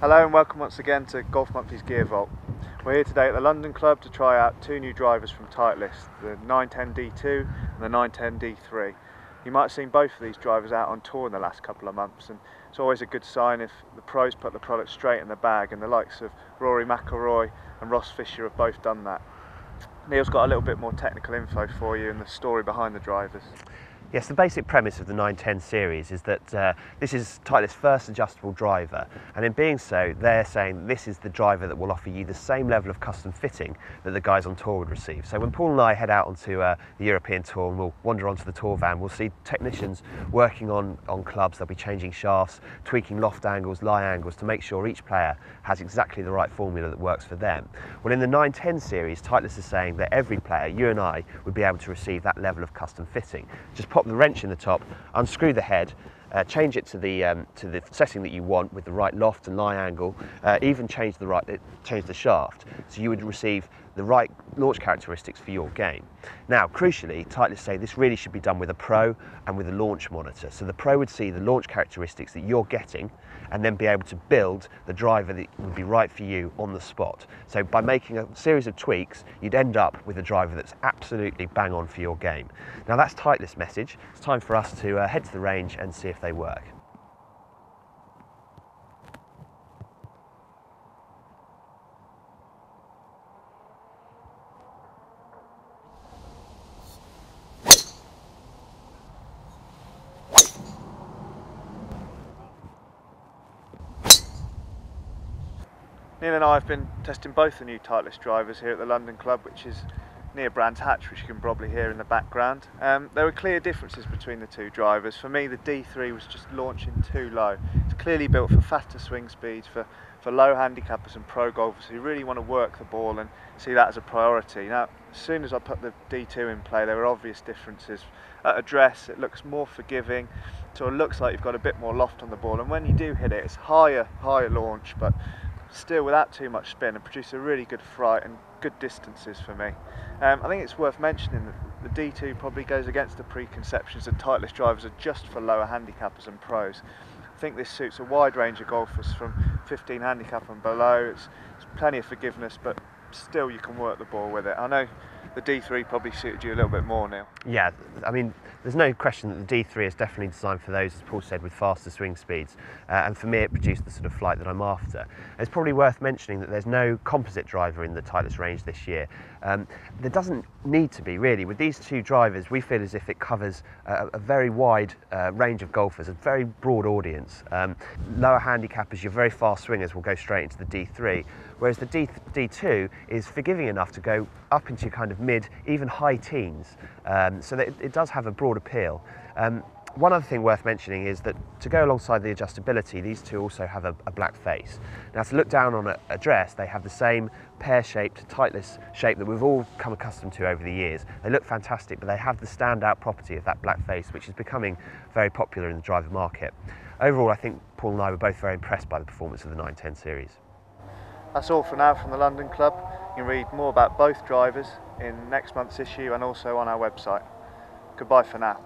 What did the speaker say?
Hello and welcome once again to Golf Monthly's Gear Vault. We're here today at the London Club to try out two new drivers from Titleist, the 910D2 and the 910D3. You might have seen both of these drivers out on tour in the last couple of months, and it's always a good sign if the pros put the product straight in the bag, and the likes of Rory McIlroy and Ross Fisher have both done that. Neil's got a little bit more technical info for you and the story behind the drivers. Yes, the basic premise of the 910 series is that this is Titleist's first adjustable driver, and in being so, they're saying this is the driver that will offer you the same level of custom fitting that the guys on tour would receive. So when Paul and I head out onto the European tour and we'll wander onto the tour van, we'll see technicians working on clubs. They'll be changing shafts, tweaking loft angles, lie angles to make sure each player has exactly the right formula that works for them. Well, in the 910 series, Titleist is saying that every player, you and I, would be able to receive that level of custom fitting. Just pop the wrench in the top, unscrew the head, change it to the setting that you want with the right loft and lie angle, even change the shaft, so you would receive the right launch characteristics for your game. Now, crucially, Titleist say this really should be done with a pro and with a launch monitor. So the pro would see the launch characteristics that you're getting and then be able to build the driver that would be right for you on the spot. So by making a series of tweaks, you'd end up with a driver that's absolutely bang on for your game. Now that's Titleist's message. It's time for us to head to the range and see if they work. Neil and I have been testing both the new Titleist drivers here at the London Club, which is near Brands Hatch, which you can probably hear in the background. There were clear differences between the two drivers. For me, the D3 was just launching too low. It's clearly built for faster swing speeds, for low handicappers and pro golfers who really want to work the ball and see that as a priority. Now, as soon as I put the D2 in play, there were obvious differences. At address, it looks more forgiving, so it looks like you've got a bit more loft on the ball, and when you do hit it, it's higher launch, but still without too much spin, and produce a really good flight and good distances for me. I think it's worth mentioning that the D2 probably goes against the preconceptions that Titleist drivers are just for lower handicappers and pros. I think this suits a wide range of golfers from 15 handicap and below. It's plenty of forgiveness, but still you can work the ball with it. I know the D3 probably suited you a little bit more, Neil. Yeah, I mean, there's no question that the D3 is definitely designed for those, as Paul said, with faster swing speeds. And for me, it produced the sort of flight that I'm after. And it's probably worth mentioning that there's no composite driver in the Titleist range this year. There doesn't need to be, really. With these two drivers, we feel as if it covers a very wide range of golfers, a very broad audience. Lower handicappers, your very fast swingers will go straight into the D3, whereas the D2 is forgiving enough to go up into kind of mid, even high teens, so that it does have a broad appeal. One other thing worth mentioning is that to go alongside the adjustability, these two also have a black face. Now, to look down on a dress, they have the same pear-shaped, Titleist shape that we've all come accustomed to over the years. They look fantastic, but they have the standout property of that black face, which is becoming very popular in the driver market. Overall, I think Paul and I were both very impressed by the performance of the 910 series. That's all for now from the London Club. You can read more about both drivers in next month's issue and also on our website. Goodbye for now.